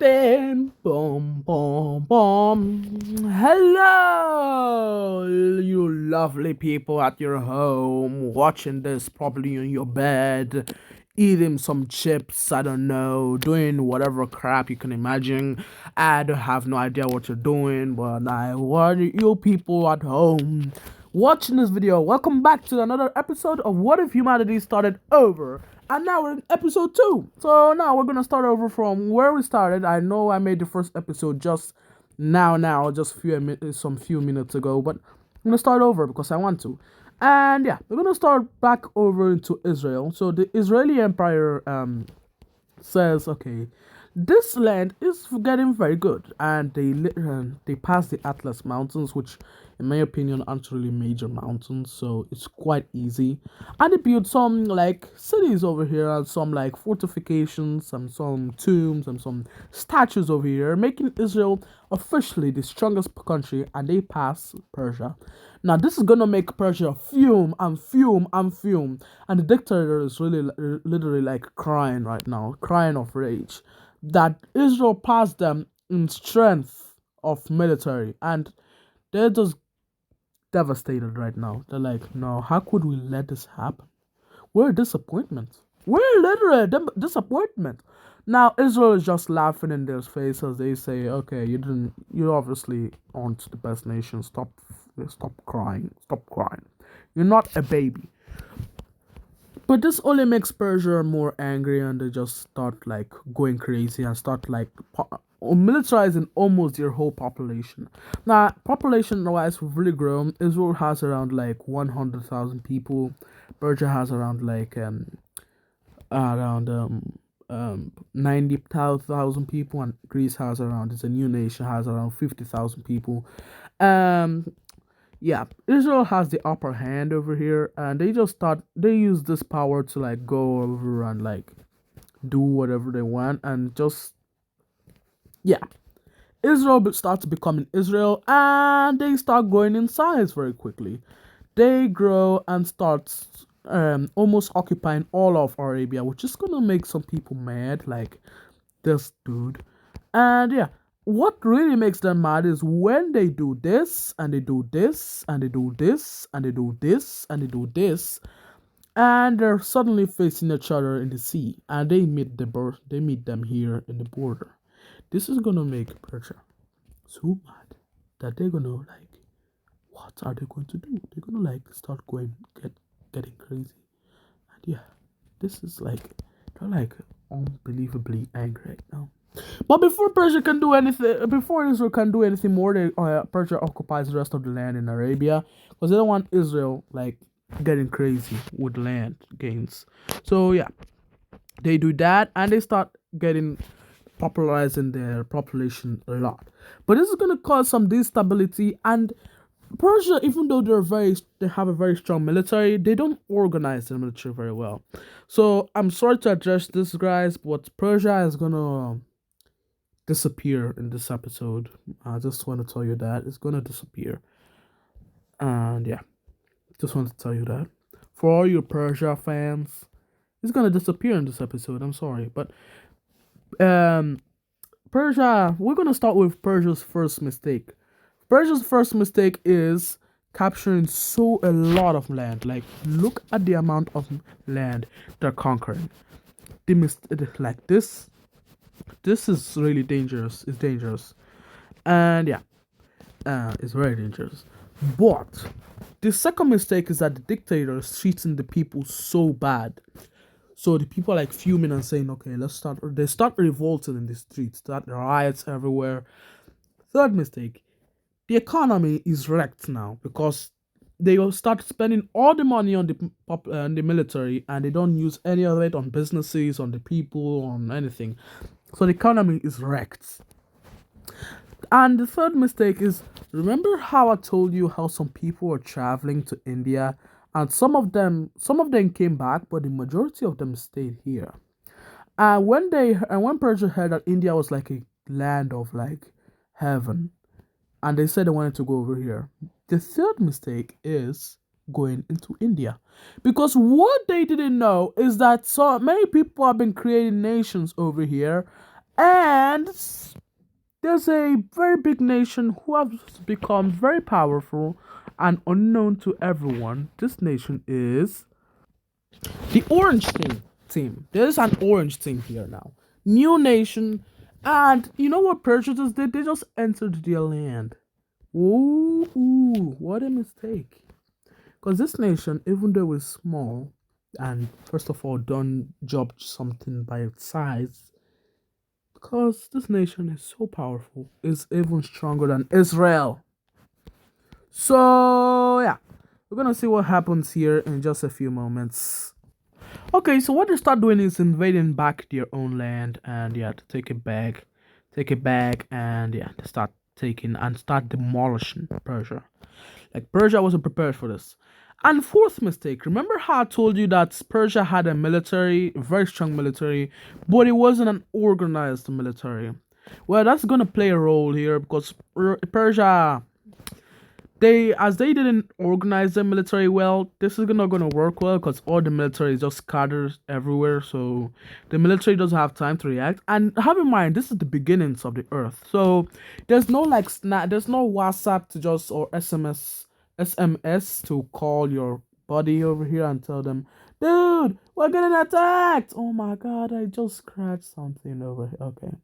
starting. Boom, boom, boom. Hello, you lovely people at your home watching this probably in your bed, eating some chips, I don't know, doing whatever crap you can imagine. I don't have no idea what you're doing, but I want you people at home watching this video. Welcome back to another episode of What If Humanity Started Over. And now we're in episode 2. So now we're gonna start over from where we started. I know I made the first episode just just some few minutes ago, but I'm gonna start over because I want to. And yeah, we're gonna start back over into Israel. So the Israeli Empire says, okay, this land is getting very good, and they pass the Atlas Mountains, which, in my opinion, aren't really major mountains, so it's quite easy. And they build some like cities over here, and some like fortifications, and some tombs, and some statues over here, making Israel officially the strongest country. And they pass Persia. Now this is gonna make Persia fume and fume and fume, and the dictator is really literally like crying right now, crying of rage that Israel passed them in strength of military, and they're just devastated right now. They're like, no, how could we let this happen? We're disappointment. We're literally disappointment. Now Israel is just laughing in their face as they say, okay, you obviously aren't the best nation. Stop crying. Stop crying. You're not a baby. But this only makes Persia more angry, and they just start like going crazy and start like militarizing almost their whole population. Now, population wise, we've really grown. Israel has around like 100,000 people. Persia has around like around 90,000 people, and Greece has around, it's a new nation, has around 50,000 people. Um, yeah, Israel has the upper hand over here, and they use this power to like go over and like do whatever they want, and just yeah, Israel starts becoming Israel, and they start growing in size very quickly. They grow and start almost occupying all of Arabia, which is gonna make some people mad, like this dude. And yeah, what really makes them mad is when they do this, and they do this, and they do this, and they do this, and they do this, and they're suddenly facing each other in the sea, and they meet them here in the border. This is gonna make Persia so mad that they're gonna like, what are they going to do? They're gonna like start getting crazy. And yeah, this is like, they're like unbelievably angry right now. But before Israel can do anything more, Persia occupies the rest of the land in Arabia because they don't want Israel like getting crazy with land gains. So yeah, they do that, and they start getting popularizing their population a lot. But this is gonna cause some instability, and Persia, even though they have a very strong military, they don't organize their military very well. So I'm sorry to address this, guys, but Persia is gonna disappear in this episode. I just want to tell you that it's gonna disappear. And yeah, just want to tell you that. For all your Persia fans, it's gonna disappear in this episode. I'm sorry, but um Persia, we're gonna start with Persia's first mistake. Persia's first mistake is capturing a lot of land. Like, look at the amount of land they're conquering. Like this is really dangerous. It's dangerous, and yeah, it's very dangerous. But the second mistake is that the dictator is treating the people so bad. So the people are like fuming and saying, okay, let's start. They start revolting in the streets. Start riots everywhere. Third mistake, the economy is wrecked now because they will start spending all the money on the military, and they don't use any of it on businesses, on the people, on anything. So the economy is wrecked. And the third mistake is, remember how I told you how some people were traveling to India, and some of them came back, but the majority of them stayed here. And when Persia heard that India was like a land of like heaven, and they said they wanted to go over here. The third mistake is going into India, because what they didn't know is that so many people have been creating nations over here, And there's a very big nation who has become very powerful and unknown to everyone. This nation is the Orange team. There's an Orange team here now. New nation. And you know what Persia just did? They just entered their land. Ooh, what a mistake. Because this nation, even though it's small, and first of all, don't judge something by its size, because this nation is so powerful, it's even stronger than Israel. So, yeah, we're gonna see what happens here in just a few moments. Okay, so what they start doing is invading back their own land, and yeah, to take it back, and yeah, to start taking and start demolishing Persia. Like Persia wasn't prepared for this. And fourth mistake, remember how I told you that Persia had a military, very strong military, but it wasn't an organized military. Well, that's gonna play a role here because Persia, they didn't organize their military well. This is not gonna work well because all the military is just scattered everywhere. So the military doesn't have time to react. And have in mind, this is the beginnings of the earth. So there's no like there's no WhatsApp to just or SMS to call your buddy over here and tell them, dude, we're getting attacked. Oh my god, I just scratched something over here.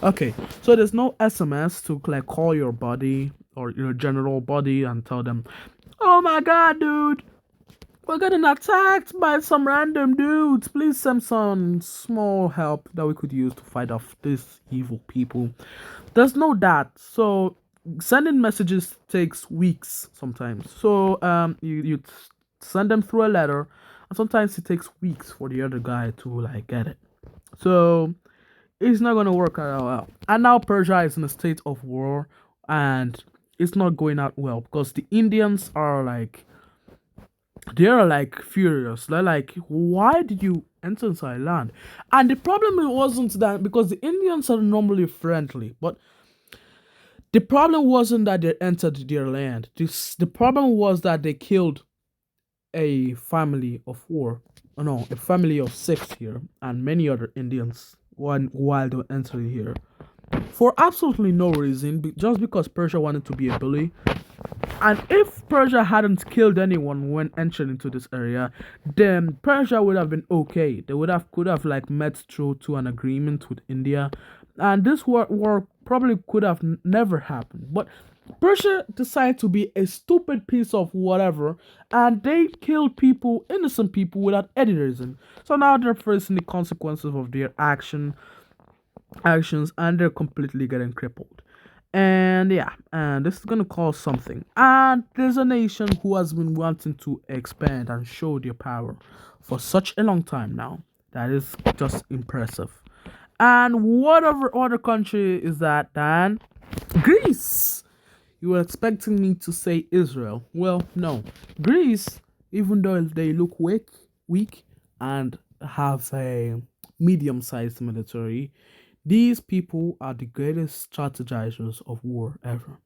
Okay, so there's no SMS to like call your buddy or your general buddy and tell them, "Oh my god, dude, we're getting attacked by some random dudes. Please send some small help that we could use to fight off these evil people." There's no that. So sending messages takes weeks sometimes. So you send them through a letter, and sometimes it takes weeks for the other guy to like get it. So it's not gonna work out well. And now Persia is in a state of war, and it's not going out well because the Indians are like they're like furious. They're like, why did you enter inside land? And the problem wasn't that because the Indians are normally friendly, but the problem wasn't that they entered their land. The problem was that they killed a family of four, oh no, a family of six here, and many other Indians while they were entering here for absolutely no reason, just because Persia wanted to be a bully. And if Persia hadn't killed anyone when entering into this area, then Persia would have been okay. They would have could have like met through to an agreement with India, and this war probably could have never happened. But Persia decided to be a stupid piece of whatever, and they killed people, innocent people, without any reason. So now they're facing the consequences of their actions, and they're completely getting crippled. And yeah, and this is gonna cause something. And there's a nation who has been wanting to expand and show their power for such a long time now. That is just impressive. And whatever other country is that, Dan? Greece. You were expecting me to say Israel. Well, no. Greece, even though they look weak, and have a medium-sized military, these people are the greatest strategizers of war ever.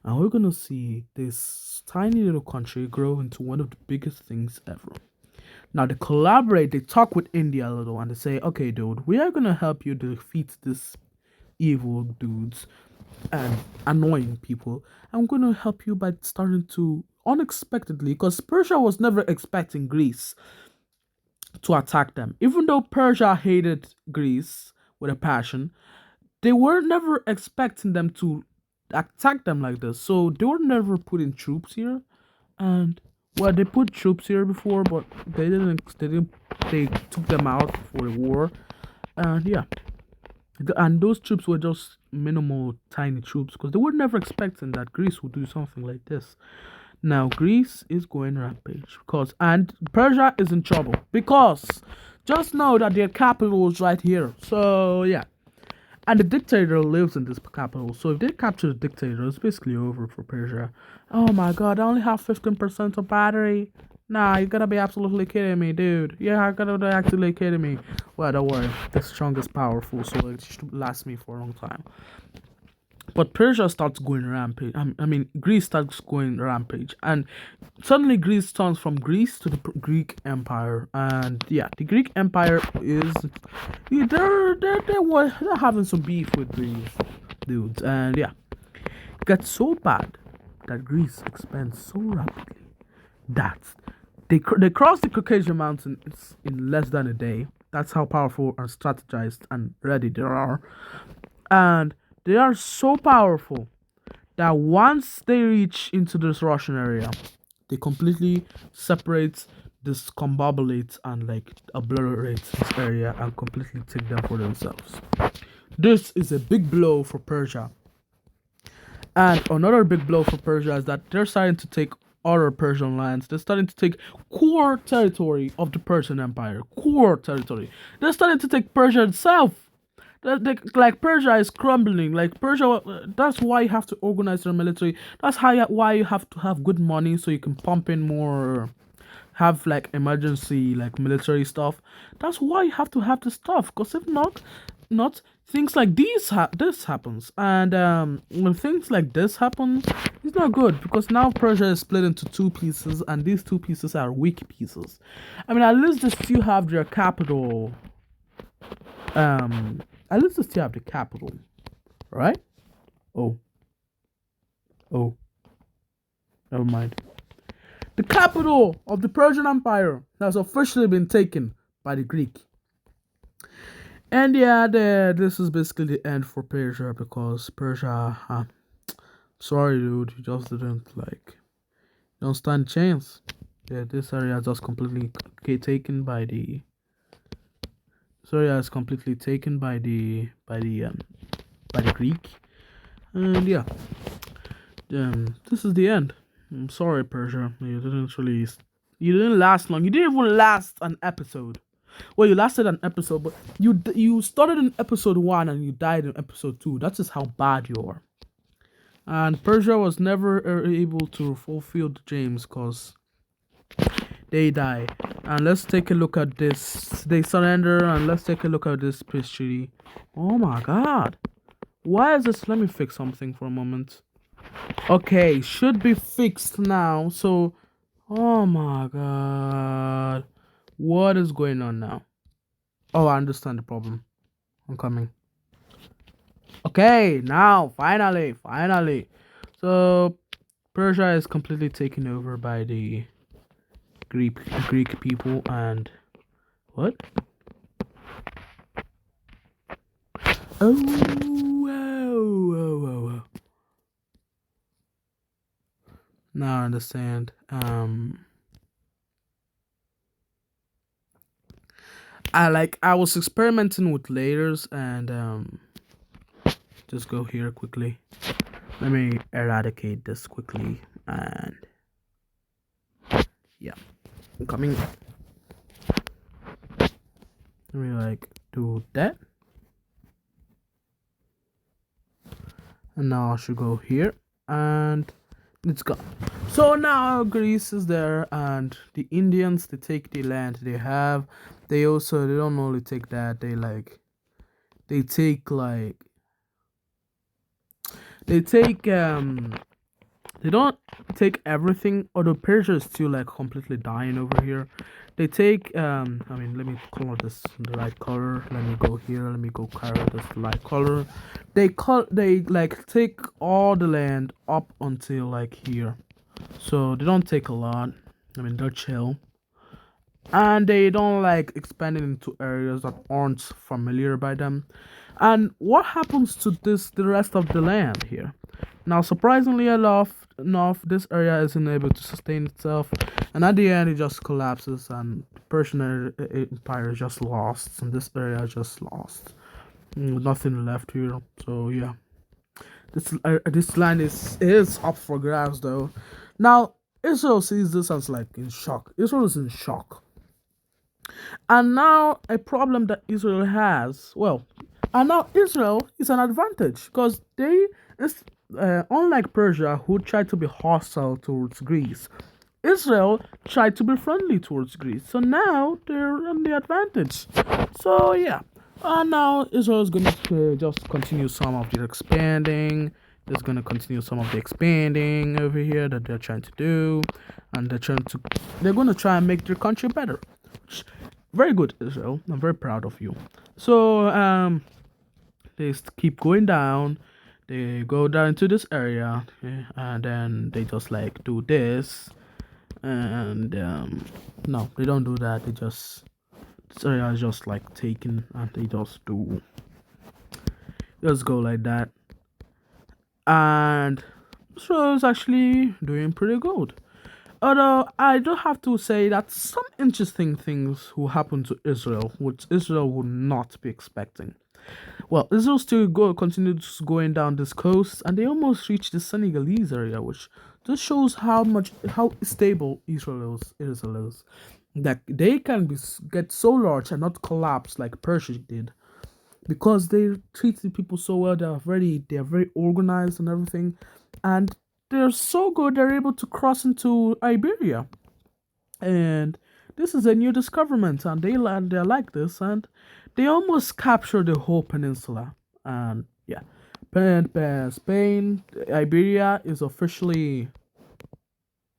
And we're gonna see this tiny little country grow into one of the biggest things ever. Now they collaborate, they talk with India a little, and they say, okay, dude, we are gonna help you defeat this evil dudes and annoying people. I'm gonna help you by starting to unexpectedly, because Persia was never expecting Greece to attack them. Even though Persia hated Greece with a passion, they were never expecting them to attack them like this. So they were never putting troops here. And well, they put troops here before, but they took them out for the war. And yeah, and those troops were just minimal, tiny troops because they were never expecting that Greece would do something like this. Now Greece is going rampage because and Persia is in trouble because just know that their capital is right here. So yeah, and the dictator lives in this capital. So if they capture the dictator, it's basically over for Persia. Oh my god, I only have 15% of battery. Nah, you gotta be absolutely kidding me, dude. Yeah, I gotta be actually kidding me. Well, don't worry. The strongest powerful, so it should last me for a long time. But Persia starts going rampage. I mean, Greece starts going rampage, and suddenly Greece turns from Greece to the Greek Empire. And yeah, the Greek Empire is yeah, they're having some beef with these dudes, and yeah, it gets so bad that Greece expands so rapidly that they cross the Caucasian Mountains in less than a day. That's how powerful and strategized and ready they are, and they are so powerful that once they reach into this Russian area, they completely separate, discombobulate, and like obliterate this area and completely take them for themselves. This is a big blow for Persia. And another big blow for Persia is that they're starting to take other Persian lands. They're starting to take core territory of the Persian Empire. Core territory. They're starting to take Persia itself. Like Persia is crumbling. Like Persia, that's why you have to organize your military. That's why you have to have good money so you can pump in more, have like emergency like military stuff. That's why you have to have the stuff. Because if not things like this happens, and when things like this happen, it's not good because now Persia is split into two pieces, and these two pieces are weak pieces. I mean, at least they still have their capital. At least they still have the capital, right? Oh, oh, never mind. The capital of the Persian Empire has officially been taken by the Greek. And yeah, this is basically the end for Persia because Persia, sorry dude, you just didn't like, don't stand a chance. Yeah, this area just completely taken by the. This area is completely taken by the Greek, and yeah, this is the end. I'm sorry, Persia. You didn't last long. You didn't even last an episode. Well, you lasted an episode, but you started in episode 1 and you died in episode 2. That's just how bad you are. And Persia was never able to fulfill the dreams because they die. And let's take a look at this. They surrender, and let's take a look at this peace treaty. Oh my god. Why is this? Let me fix something for a moment. Okay, should be fixed now. So, oh my god. What is going on now? Oh, I understand the problem. I'm coming. Okay, now, finally. So, Persia is completely taken over by the Greek people, and what? Oh, whoa. Now I understand. I was experimenting with layers, and just go here quickly. Let me eradicate this quickly, and yeah, I'm coming. Let me like do that, and now I should go here, and it's gone. So now Greece is there, and the Indians, they take the land they have. They don't only take that, they take like they don't take everything, although Persia is still like completely dying over here. They take I mean, let me color this the right color. Let me go here, let me go color this the right color. They like take all the land up until like here. So they don't take a lot. I mean, they're chill. And they don't like expand it into areas that aren't familiar by them. And what happens to the rest of the land here? Now, surprisingly enough, this area isn't able to sustain itself, and at the end, it just collapses, and the Persian Empire is just lost, and this area is just lost. Nothing left here. So yeah, this land is up for grabs though. Now, Israel sees this as like in shock. Israel is in shock. And now a problem that Israel has, well, and now Israel is an advantage because unlike Persia, who tried to be hostile towards Greece, Israel tried to be friendly towards Greece. So now they're on the advantage. So yeah, And now Israel is going to just continue some of the expanding. It's going to continue some of the expanding over here that they're trying to do, and they're going to try and make their country better. Very good, Israel. I'm very proud of you. So they keep going down. They go down to this area, and then they just like do this, and no, they don't do that. They just this area is just like taken, and they just go like that, and so it's actually doing pretty good. Although I do have to say that some interesting things will happen to Israel, which Israel would not be expecting. Well, Israel still continues going down this coast, and they almost reached the Senegalese area, which just shows how stable Israel is. That they can get so large and not collapse like Persia did, because they treat the people so well. They are very organized and everything, and they're so good. They're able to cross into Iberia, and this is a new discoverment, and they're like this, and they almost capture the whole peninsula. And yeah, Spain, Iberia is officially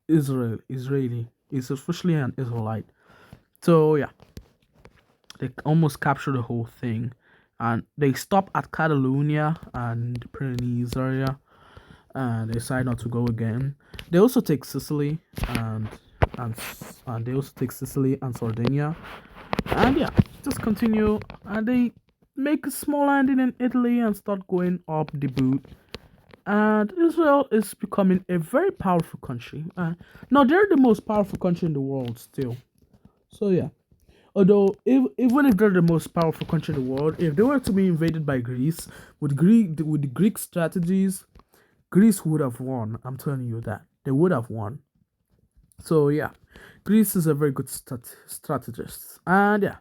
Israeli. It's officially an Israelite. So yeah, they almost capture the whole thing, and they stop at Catalonia and the Pyrenees area, and they decide not to go again. They also take Sicily and and they also take Sicily and Sardinia, and yeah, just continue, and they make a small landing in Italy and start going up the boot. And Israel is becoming a very powerful country. Now they're the most powerful country in the world still. So yeah. Although, even if they're the most powerful country in the world, if they were to be invaded by Greece, with the Greek strategies, Greece would have won. I'm telling you that they would have won. So yeah, Greece is a very good strategist, and yeah,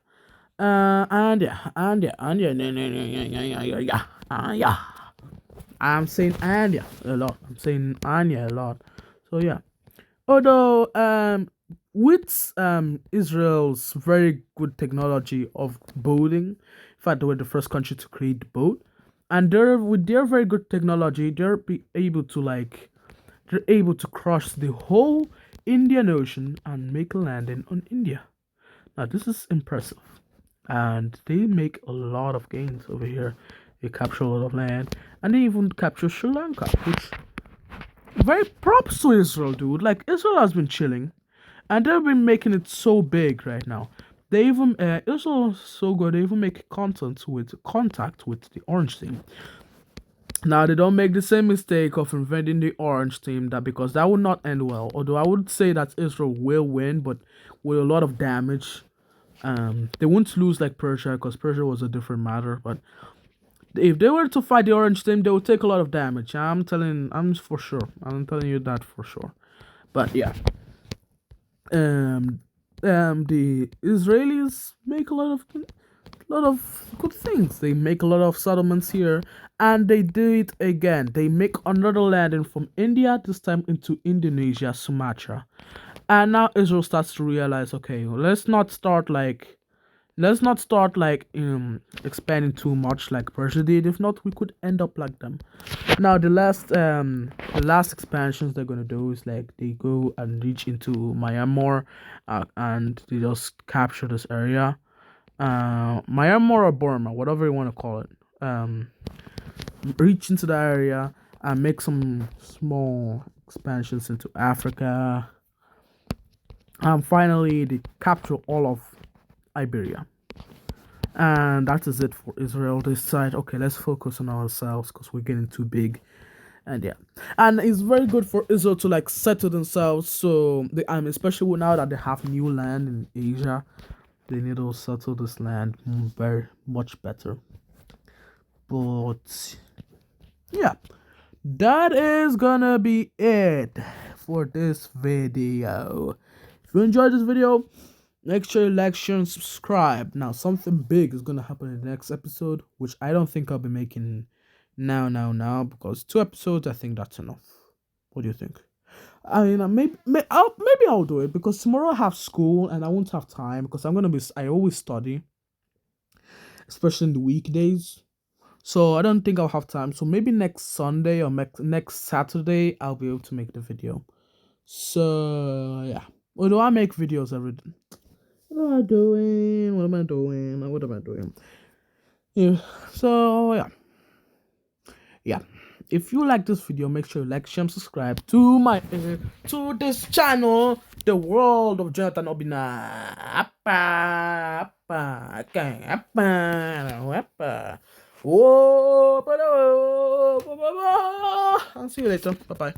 yeah. I'm saying and yeah a lot. I'm saying and yeah a lot. So yeah. Although with Israel's very good technology of boating, in fact they were the first country to create the boat, and with their very good technology, they're able to cross the whole Indian Ocean and make a landing on India. Now this is impressive, and they make a lot of gains over here. They capture a lot of land, and they even capture Sri Lanka, which very props to Israel, dude. Like Israel has been chilling, and they've been making it so big right now. They even Israel is so good. They even make contact with the Orange Team. Now they don't make the same mistake of inventing the Orange Team, that because that would not end well. Although I would say that Israel will win, but with a lot of damage. They won't lose like Persia, because Persia was a different matter. But if they were to fight the Orange Team, they would take a lot of damage. I'm for sure. I'm telling you that for sure. But yeah, um, the Israelis make a lot of good things. They make a lot of settlements here, and they do it again. They make another landing from India, this time into Indonesia, Sumatra. And now Israel starts to realize, okay, let's not start like expanding too much like Persia did. If not, we could end up like them. Now the last expansions they're gonna do is like they go and reach into Myanmar, and they just capture this area. Myanmar or Burma, whatever you want to call it. Reach into the area and make some small expansions into Africa. And finally, they capture all of Iberia. And that is it for Israel. They decide, okay, let's focus on ourselves because we're getting too big. And yeah, and it's very good for Israel to like settle themselves. So especially now that they have new land in Asia, they need to settle this land very much better. But yeah, that is gonna be it for this video. If you enjoyed this video, make sure you like, share, and subscribe. Now, something big is gonna happen in the next episode, which I don't think I'll be making now, because 2 episodes, I think that's enough. What do you think? I mean, maybe I'll do it, because tomorrow I have school and I won't have time, because I always study. especially in the weekdays. So I don't think I'll have time. So maybe next Sunday or next Saturday I'll be able to make the video. So yeah. Although I make videos every day. What am I doing? What am I doing? What am I doing? Yeah. So yeah. Yeah. If you like this video, make sure you like, share, and subscribe to my to this channel, the world of Jonathan Obina. Appa, appa, okay, appa, appa. Oh, I'll see you later. Bye bye.